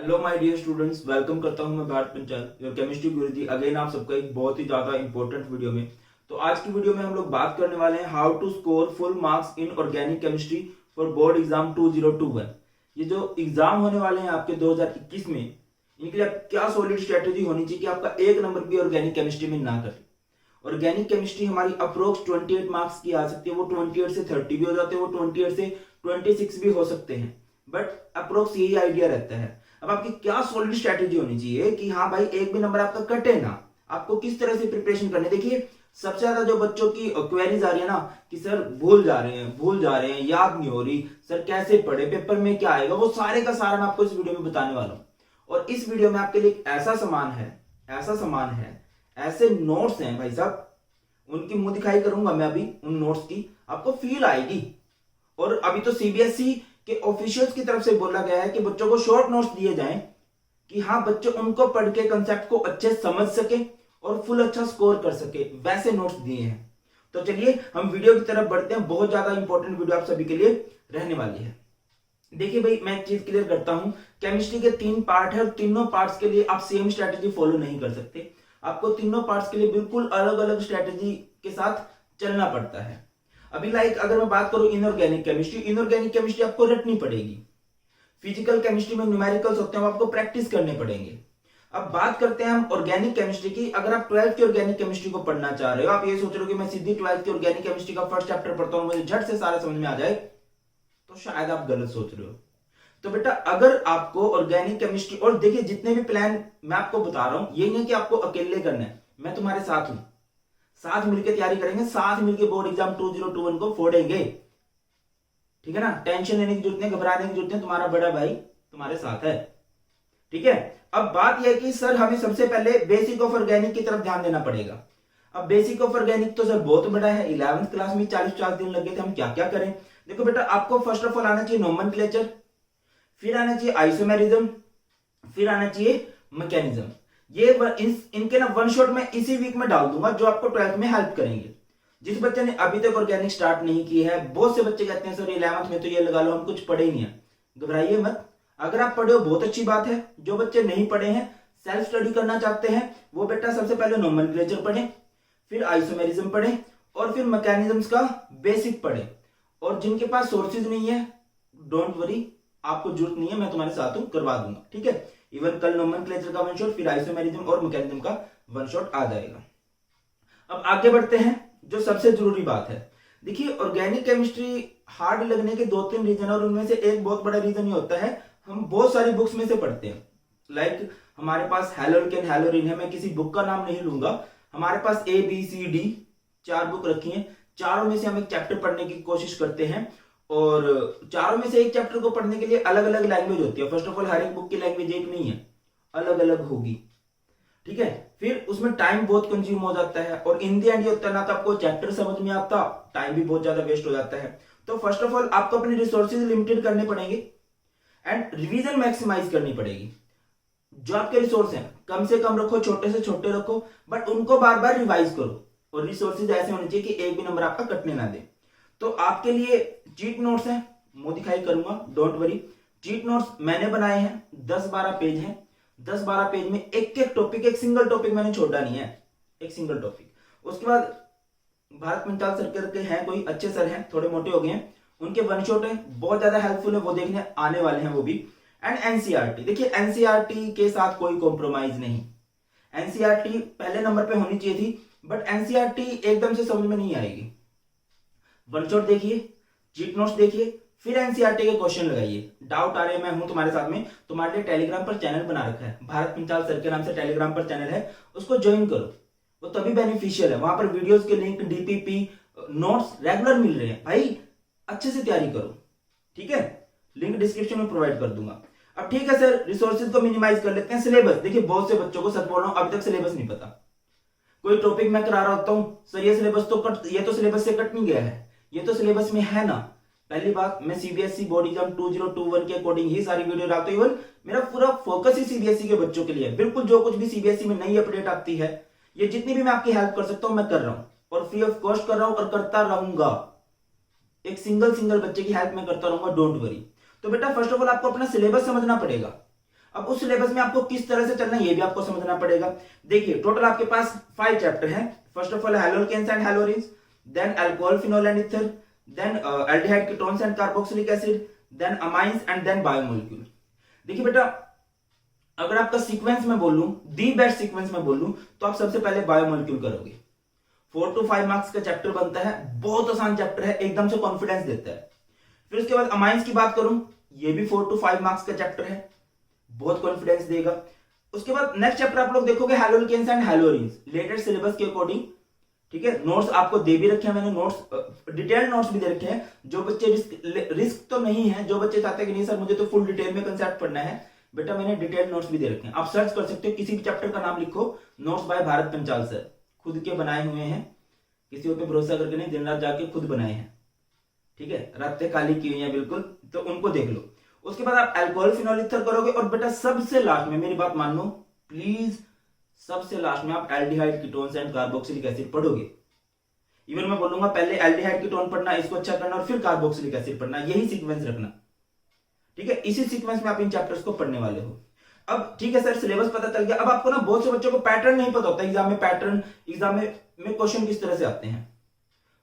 Hello my dear students, welcome करता हूं मैं भारत पंचाल योर केमिस्ट्री गुरुजी अगेन आप सबका एक बहुत ही ज्यादा इंपॉर्टेंट वीडियो में। तो आज की वीडियो में हम लोग बात करने वाले हैं how to score full marks in organic chemistry for board exam 2021। ये जो एग्जाम होने वाले हैं आपके 2021 में, इनके लिए क्या सॉलिड स्ट्रेटेजी होनी चाहिए कि आपका एक नंबर भी ऑर्गेनिक केमिस्ट्री में ना करे। ऑर्गेनिक केमिस्ट्री हमारी अप्रोक्स 28 मार्क्स की आ सकती है, वो 28 से 30 भी हो जाते हैं, वो 28 से 26 भी हो सकते हैं, बट अप्रोक्स यही आइडिया रहता है। अब आपकी क्या सॉलिड स्ट्रेटेजी होनी चाहिए कि हाँ भाई एक भी नंबर आपका कटे ना। आपको किस तरह से प्रिपरेशन करनी है। देखिए सबसे ज्यादा जो बच्चों की क्वेरीज आ रही है ना कि सर भूल जा रहे हैं, याद नहीं हो रही, सर कैसे पढ़े, पेपर में क्या आएगा, वो सारे का सारा मैं आपको इस वीडियो में बताने वाला हूँ। और इस वीडियो में आपके लिए एक ऐसा सामान है, ऐसे नोट्स हैं भाई साहब, उनकी मुंह दिखाई करूंगा मैं अभी, उन नोट्स की आपको फील आएगी। और अभी तो सीबीएसई के ऑफिशियल्स की तरफ से बोला गया है कि बच्चों को शॉर्ट नोट्स दिए जाएं कि हाँ बच्चे उनको पढ़ के कंसेप्ट को अच्छे समझ सके और फुल अच्छा स्कोर कर सके, वैसे नोट्स दिए हैं। तो चलिए हम वीडियो की तरफ बढ़ते हैं, बहुत ज्यादा इंपॉर्टेंट वीडियो आप सभी के लिए रहने वाली है। देखिए भाई मैं एक चीज क्लियर करता हूं, केमिस्ट्री के 3 पार्ट है और तीनों पार्ट्स के लिए आप सेम स्ट्रेटेजी फॉलो नहीं कर सकते। आपको तीनों पार्ट्स के लिए बिल्कुल अलग अलग स्ट्रेटेजी के साथ चलना पड़ता है। अभी अगर मैं बात करूं इनऑर्गेनिक केमिस्ट्री आपको रटनी पड़ेगी। फिजिकल केमिस्ट्री में न्यूमेरिकल्स होते हैं, वो आपको प्रैक्टिस करने पड़ेंगे। अब बात करते हैं हम ऑर्गेनिक केमिस्ट्री की। अगर आप 12th की ऑर्गेनिक केमिस्ट्री को पढ़ना चाह रहे हो, आप ये सोच रहे हो कि मैं सीधी 12th की ऑर्गेनिक केमिस्ट्री का फर्स्ट चैप्टर पढ़ता हूं, मुझे झट से सारा समझ में आ जाए, तो शायद आप गलत सोच रहे हो। तो बेटा अगर आपको ऑर्गेनिक केमिस्ट्री, और देखिए जितने भी प्लान मैं आपको बता रहा हूं ये नहीं कि आपको अकेले करना है, मैं तुम्हारे साथ हूं, साथ मिलकर तैयारी करेंगे, साथ मिलकर बोर्ड एग्जाम 2021 को फोड़ेंगे, ठीक है ना। टेंशन लेने की जरूरत नहीं, घबराने की जरूरत नहीं, तुम्हारा बड़ा भाई तुम्हारे साथ है, ठीक है। अब बात यह है कि सर हमें सबसे पहले बेसिक ऑफ ऑर्गेनिक की तरफ ध्यान देना पड़ेगा। अब बेसिक ऑफ ऑर्गेनिक तो सर बहुत बड़ा है, 11th क्लास में 40 दिन लगे थे, हम क्या क्या करें। देखो बेटा आपको फर्स्ट ऑफ ऑल आना चाहिए नोमेनक्लेचर, फिर आना चाहिए आइसोमेरिज्म, फिर आना चाहिए मैकेनिज्म। ये इनके ना वन शॉट में इसी वीक में डाल दूंगा जो आपको 12th में हेल्प करेंगे। जिस बच्चे ने अभी तक ऑर्गेनिक स्टार्ट नहीं की है, बहुत से बच्चे कहते हैं सर 11th में तो ये लगा लो, हम कुछ पढ़े ही नहीं है। घबराइए मत, अगर आप पढ़े हो बहुत अच्छी बात है। जो बच्चे नहीं पढ़े हैं, सेल्फ स्टडी करना चाहते हैं, वो बेटा सबसे पहले नोमेनक्लेचर पढ़े, फिर आइसोमेरिज्म पढ़े और फिर मैकेनिज्म्स का बेसिक पढ़े। और जिनके पास सोर्सेज नहीं है, डोंट वरी, आपको जरूरत नहीं है, मैं तुम्हारे साथ हूं, करवा दूंगा, ठीक है। इवन कल नोमेनक्लेचर का वन शॉट, फिर आइसोमेरिज्म और मैकेनिज्म का वन शॉट आ जाएगा। अब आगे बढ़ते हैं, जो सबसे जरूरी बात है। देखिए ऑर्गेनिक केमिस्ट्री हार्ड लगने के 2-3 रीजन, और उनमें से एक बहुत बड़ा रीजन ये होता है हम बहुत सारी बुक्स में से पढ़ते हैं। हमारे पास हैलोरिन है, मैं किसी बुक का नाम नहीं लूंगा, हमारे पास ABCD 4 बुक रखी हैं, चारों में से हम एक चैप्टर पढ़ने की कोशिश करते हैं। और चारों में से एक चैप्टर को पढ़ने के लिए अलग अलग लैंग्वेज होती है। फर्स्ट ऑफ ऑल हर एक बुक की लैंग्वेज एक नहीं है, अलग अलग होगी, ठीक है। फिर उसमें टाइम बहुत कंज्यूम हो जाता है, और इन दी एंड ये होता है ना तो आपको चैप्टर समझ में आता, टाइम भी बहुत ज्यादा वेस्ट हो जाता है। तो फर्स्ट ऑफ ऑल आपको अपने रिसोर्सेज लिमिटेड करने पड़ेंगे एंड रिवीजन मैक्सिमाइज करनी पड़ेगी। जो आपके रिसोर्स हैं कम से कम रखो, छोटे से छोटे रखो, बट उनको बार बार रिवाइज करो। और रिसोर्सेज ऐसे होने चाहिए कि एक भी नंबर आपका कटने ना दे। तो आपके लिए चीट नोट्स हैं, मोडिफाई करूंगा, डोंट वरी। चीट नोट्स मैंने बनाए हैं, 10-12 पेज हैं। 10-12 पेज में एक एक टॉपिक, एक सिंगल टॉपिक मैंने छोड़ा नहीं है, एक सिंगल टॉपिक। उसके बाद भारत पंचाल सर के हैं, कोई अच्छे सर हैं, थोड़े मोटे हो गए हैं, उनके वन शॉट है, बहुत ज्यादा हेल्पफुल है, वो देखने आने वाले हैं वो भी। एंड एनसीईआरटी, देखिए एनसीईआरटी के साथ कोई कॉम्प्रोमाइज नहीं। एनसीईआरटी पहले नंबर पे होनी चाहिए थी, बट एनसीईआरटी एकदम से समझ में नहीं आएगी। वन शॉट देखिए, चीट नोट्स देखिए, फिर एनसीईआरटी के क्वेश्चन लगाइए। डाउट आ रहे हैं, मैं हूं तुम्हारे साथ में, तुम्हारे लिए टेलीग्राम पर चैनल बना रखा है, भारत पंचाल सर के नाम से टेलीग्राम पर चैनल है, उसको ज्वाइन करो, वो तभी बेनिफिशियल है। वहां पर वीडियोस के लिंक, डीपीपी नोट्स रेगुलर मिल रहे हैं भाई, अच्छे से तैयारी करो, ठीक है। लिंक डिस्क्रिप्शन में प्रोवाइड कर दूंगा। अब ठीक है सर, रिसोर्सेज को मिनिमाइज कर लेते हैं। सिलेबस देखिए, बहुत से बच्चों को सच बोल रहा हूं अभी तक सिलेबस नहीं पता। कोई टॉपिक मैं करा रहा होता हूं, सर ये सिलेबस तो ये तो सिलेबस से कट नहीं गया है, ये तो सिलेबस में है ना। पहली बात, मैं सीबीएसई बोर्ड एग्जाम 2021 के अकॉर्डिंग ही सारी वीडियो डालता हूं। इवन मेरा पूरा फोकस ही सीबीएसई के बच्चों के लिए है। बिल्कुल जो कुछ भी सीबीएसई में नई अपडेट आती है, ये जितनी भी मैं आपकी हेल्प कर सकता हूं मैं कर रहा हूं, और फ्री ऑफ कॉस्ट कर रहा हूं और करता रहूंगा। एक सिंगल बच्चे की हेल्प मैं करता रहूंगा, डोंट वरी। तो बेटा फर्स्ट ऑफ ऑल आपको अपना सिलेबस समझना पड़ेगा। अब उस सिलेबस में आपको किस तरह से चलना है ये भी आपको समझना पड़ेगा। देखिए टोटल आपके पास 5 चैप्टर हैं। First of all haloalkanes and haloarenes, then alcohol, phenol and ether, then aldehyde ketones and carboxylic acid, then amines and then biomolecule. देखिए बेटा, अगर आपका सीक्वेंस में बोलूं, दी बेस्ट सीक्वेंस में बोलूं, तो आप सबसे पहले बायोमोलिक्यूल करोगे। 4 to 5 मार्क्स का चैप्टर बनता है, बहुत आसान चैप्टर है, एकदम से कॉन्फिडेंस देता है। फिर उसके बाद अमाइंस की बात करूं, ये भी 4 to 5 मार्क्स का चैप्टर है, बहुत कॉन्फिडेंस देगा। उसके बाद नेक्स्ट चैप्टर आप लोग देखोगे हैलोकेन्स एंड हैलोरिन्स, लेटेस्ट सिलेबस के अकॉर्डिंग। ठीक है, नोट्स आपको दे भी रखे हैं मैंने, नोट्स डिटेल्ड नोट्स भी दे रखे हैं। जो बच्चे रिस्क तो नहीं है, जो बच्चे चाहते हैं कि नहीं सर मुझे तो फुल डिटेल में कंसेप्ट पढ़ना है, बेटा मैंने डिटेल्ड नोट्स भी दे रखे हैं। आप सर्च कर सकते हो, किसी भी चैप्टर का नाम लिखो, notes by Bharat Panchal sir, खुद के बनाए हुए हैं, किसी और पे भरोसा करके नहीं, दिन रात जाके खुद बनाए हैं। ठीक है, रातें काली की हुई हैं बिल्कुल, तो उनको देख लो। उसके बाद आप अल्कोहल, फिनोल, ईथर करोगे, और बेटा सबसे लास्ट में मेरी बात मान लो प्लीज, सबसे लास्ट में आप aldehyde ketones and carboxylic acid पढ़ोगे। इवन मैं बोलूंगा पहले एल्डिहाइड कीटोन पढ़ना, इसको अच्छा करना, और फिर कार्बोक्सिलिक एसिड पढ़ना, यही सीक्वेंस रखना। ठीक है, इसी सीक्वेंस में आप इन चैप्टर्स को पढ़ने वाले हो। अब ठीक है सर, सिलेबस पता चल गया। अब आपको ना बहुत से बच्चों को पैटर्न नहीं पता होता एग्जाम में, पैटर्न एग्जाम में क्वेश्चन किस तरह से आते हैं,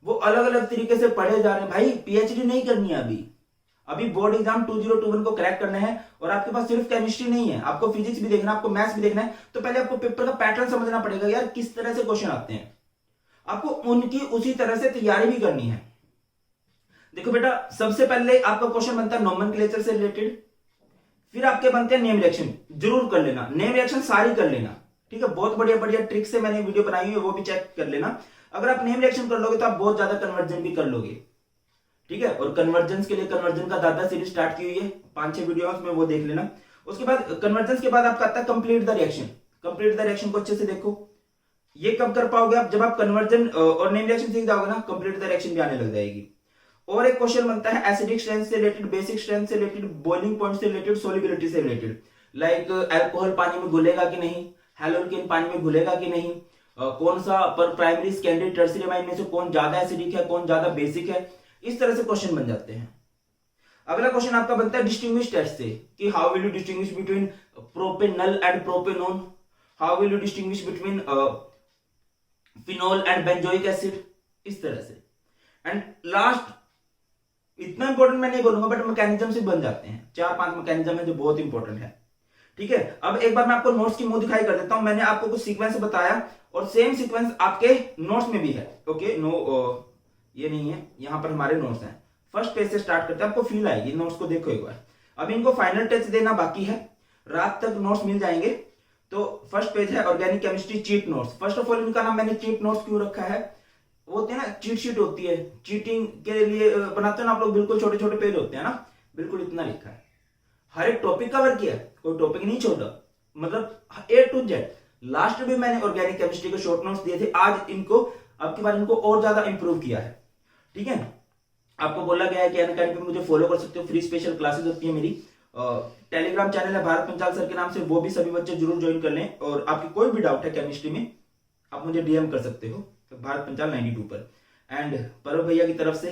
वो अलग अलग तरीके से पढ़े जा रहे हैं। भाई पीएचडी नहीं करनी है अभी बोर्ड एग्जाम 2021 को क्रैक करना है, और आपके पास सिर्फ केमिस्ट्री नहीं है, आपको फिजिक्स भी देखना है, आपको मैथ्स भी देखना है। तो पहले आपको पेपर का पैटर्न समझना पड़ेगा यार, किस तरह से क्वेश्चन आते हैं, आपको उनकी उसी तरह से तैयारी भी करनी है। देखो बेटा, सबसे पहले आपका क्वेश्चन बनता है नोमेनक्लेचर से रिलेटेड, फिर आपके बनते हैं नेम रिएक्शन, जरूर कर लेना, नेम रिएक्शन सारी कर लेना। ठीक है, बहुत बढ़िया बढ़िया ट्रिक से मैंने वीडियो बनाई हुई है, वो भी चेक कर लेना। अगर आप नेम रिएक्शन कर लोगे तो आप बहुत ज्यादा कन्वर्जन भी कर लोगे। ठीक है, और कन्वर्जन के लिए कन्वर्जन का दादा सीरीज स्टार्ट की हुई है, 5-6 वीडियो में वो देख लेना। उसके बाद कन्वर्जन के बाद आपका आता है complete the reaction. Complete the reaction को अच्छे से देखो, ये कब कर पाओगे आप, जब आप कन्वर्जन और नेम रिएक्शन सीख जाओगे ना, कंप्लीट द रिएक्शन भी आने लग जाएगी। और एक क्वेश्चन बनता है एसिडिक स्ट्रेंथ से रिलेटेड, बेसिक स्ट्रेंथ से रिलेटेड, बॉइलिंग पॉइंट से रिलेटेड, सोलिबिलिटी से रिलेटेड, लाइक अल्कोहल पानी में घुलेगा कि नहीं, हैलोकेन पानी में घुलेगा कि नहीं, कौन सा पर प्राइमरी सेकेंडरी टर्शियरी अमाइन में से कौन ज्यादा एसिडिक है, कौन ज्यादा बेसिक है, इस तरह से क्वेश्चन बन जाते हैं। अगला क्वेश्चन आपका बनता है डिस्टिंग्विश टेस्ट से, कि how will you distinguish between propanal and propanone, how will you distinguish between phenol and benzoic acid, इस तरह से। एंड लास्ट, इतना इंपॉर्टेंट मैं नहीं बोलूंगा, बट मैकेनिज्म से बन जाते हैं, 4-5 मैकेनिज्म है जो बहुत इंपॉर्टेंट है। ठीक है, अब एक बार मैं आपको नोट्स की मुंह दिखाई कर देता हूं। मैंने आपको कुछ सीक्वेंस बताया, और सेम सीक्वेंस आपके नोट्स में भी है। ओके, ये नहीं है, यहां पर हमारे नोट्स हैं। फर्स्ट पेज से स्टार्ट करते हैं, आपको फील आएगी, नोट्स को देखो एक बार। अब इनको फाइनल टच देना बाकी है, रात तक नोट्स मिल जाएंगे। तो फर्स्ट पेज है organic chemistry cheat notes. First of all इनका नाम मैंने चीट नोट्स क्यों रखा है, वो होती है ना चीट शीट होती है, चीटिंग के लिए बनाते हैं ना आप लोग, बिल्कुल छोटे छोटे पेज होते हैं ना, बिल्कुल इतना लिखा है। हर एक टॉपिक कवर किया, कोई टॉपिक नहीं छोड़ा, मतलब A to Z। लास्ट भी मैंने ऑर्गेनिक केमिस्ट्री के शॉर्ट नोट्स दिए थे, आज इनको, अब की बार इनको और ज्यादा इंप्रूव किया है। ठीक है, आपको बोला गया है कि अनअकैडमी पे मुझे फॉलो कर सकते हो, फ्री स्पेशल क्लासेस होती है मेरी, टेलीग्राम चैनल है भारत पंचाल सर के नाम से, वो भी सभी बच्चे जरूर ज्वाइन कर लें। और आपकी कोई भी डाउट है केमिस्ट्री में, आप मुझे डीएम कर सकते हो भारत पंचाल 92 पर। एंड परव भैया की तरफ से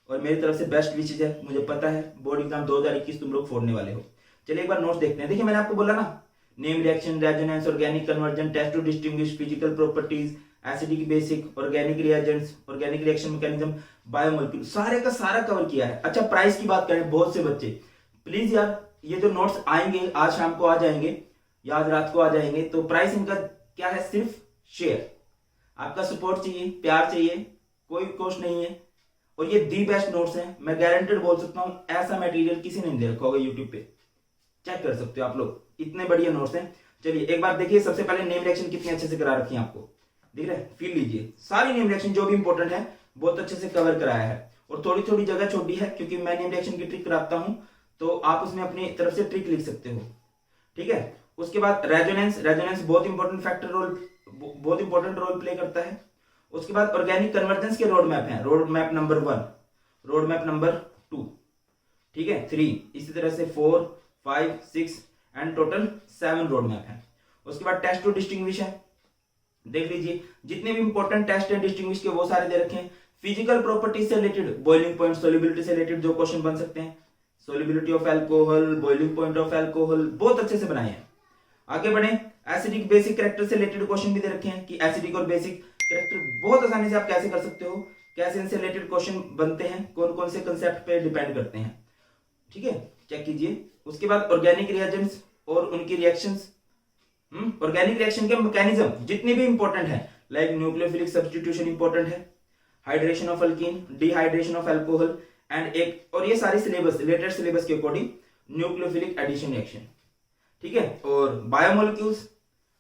और मेरी तरफ से बेस्ट विशेज है, मुझे पता है बोर्ड एग्जाम 2021 तुम लोग फोड़ने वाले हो। चलिए एक बार नोट्स देखते हैं। देखिए मैंने आपको बोला ना, name reaction, resonance, organic conversion, test to distinguish, physical properties, acidic basic, organic reagents, organic reaction mechanism, biomolecule, सारे का सारा कवर किया है। अच्छा प्राइस की बात करें, बहुत से बच्चे प्लीज यार, ये जो नोट्स आएंगे आज शाम को आ जाएंगे या आज रात को आ जाएंगे, तो प्राइस इनका क्या है, सिर्फ शेयर। आपका सपोर्ट चाहिए, प्यार चाहिए, कोई कॉस्ट नहीं है। और ये दी बेस्ट नोट्स हैं, मैं गारंटेड बोल सकता हूं, ऐसा मटेरियल किसी ने नहीं दे रखा होगा यूट्यूब पे, चेक कर सकते हो आप लोग, इतने बढ़िया नोट्स हैं। चलिए एक बार देखिए, सबसे पहले नेम रिएक्शन कितने अच्छे से करा रखी है आपको, दिख रहा है, फील लीजिए। सारी नेम रिएक्शन जो भी इंपॉर्टेंट है बहुत अच्छे से कवर कराया है, और थोड़ी थोड़ी जगह छोड़ी है क्योंकि मैं नेम रिएक्शन की ट्रिक कराता हूं, तो आप उसमें अपनी तरफ से ट्रिक लिख सकते हो। ठीक है, उसके बाद रेजोनेंस, रेजोनेंस बहुत इंपॉर्टेंट फैक्टर रोल, बहुत इंपॉर्टेंट रोल प्ले करता है। उसके बाद ऑर्गेनिक कन्वर्जेंस के रोड मैप है, road map number 1, road map number 2, ठीक है 3, इसी तरह से 4, 5, 6 एंड टोटल 7 रोड मैप है। उसके बाद टेस्ट टू डिस्टिंग्विश है, देख लीजिए जितने भी इंपॉर्टेंट टेस्ट है डिस्टिंग्विश के वो सारे दे रखे हैं। फिजिकल प्रॉपर्टीज से रिलेटेड, बॉइलिंग पॉइंट, सोल्युबिलिटी से रिलेटेड जो क्वेश्चन बन सकते हैं solubility of alcohol, boiling point of alcohol, बहुत अच्छे से बनाए हैं। आगे बढ़े, एसिडिक बेसिक कैरेक्टर से रिलेटेड क्वेश्चन भी दे रखे हैं कि एसिडिक और बेसिक कैरेक्टर बहुत आसानी से आप कैसे कर सकते हो, कैसे इनसे रिलेटेड क्वेश्चन बनते हैं, कौन कौन से कंसेप्ट पे डिपेंड करते हैं। ठीक है, चेक कीजिए। उसके बाद ऑर्गेनिक रिएजेंट्स और उनकी रिएक्शंस, ऑर्गेनिक रिएक्शन के मैकेनिज्म जितने भी इंपॉर्टेंट है, लाइक न्यूक्लियोफिलिक सब्स्टिट्यूशन इंपॉर्टेंट है, hydration of alkyne, dehydration of alcohol and एक, और ये सारी सिलेबस रिलेटेड सिलेबस के अकॉर्डिंग न्यूक्लियोफिलिक एडिशन रिएक्शन। ठीक है, और बायोमोलिक्यूल्स,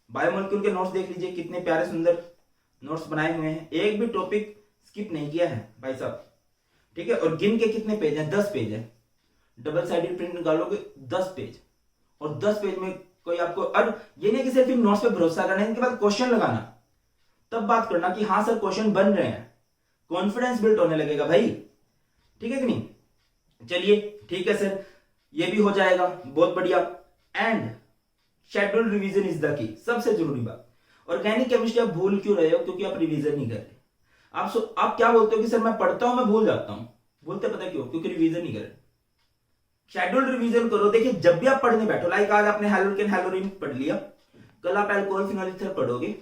बायोमोलिक्यूल के नोट्स देख लीजिए, कितने प्यारे सुंदर नोट्स बनाए हुए हैं, एक भी टॉपिक स्किप नहीं किया है भाई साहब। ठीक है, और गिन के कितने पेज हैं, 10 पेज है। डबल साइडेड प्रिंट निकालोगे 10 पेज, और 10 पेज में कोई आपको, और ये नहीं कि सिर्फ इन नोट्स पे भरोसा करना है, इनके बाद क्वेश्चन लगाना, तब बात करना कि हाँ सर क्वेश्चन बन रहे हैं, कॉन्फिडेंस बिल्ड होने लगेगा भाई। ठीक है कि नहीं? चलिए ठीक है सर, ये भी हो जाएगा, बहुत बढ़िया। And schedule revision is the key, सबसे जरूरी बात। ऑर्गेनिक केमिस्ट्री आप भूल क्यों रहे हो? क्योंकि आप रिवीजन नहीं कर रहे। आप क्या बोलते हो कि सर मैं पढ़ता हूं मैं भूल जाता हूं, बोलते पता क्यों? क्योंकि रिवीजन नहीं कर रहे। शेड्यूल रिवीजन करो। देखिए जब भी आप पढ़ने बैठो, लाइक आज आपने हेलोकेन हेलोरिन पढ़ लिया, कल आप अल्कोहल फिनोल ईथर पढ़ोगे,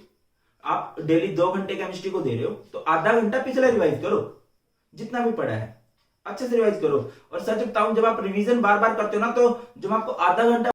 आप डेली 2 घंटे केमिस्ट्री को दे रहे हो, तो आधा घंटा पिछला रिवाइज करो, जितना भी पढ़ा है अच्छे से रिवाइज करो। और सच बताऊं, जब आप रिवीजन बार बार करते हो ना, तो जब आपको आधा घंटा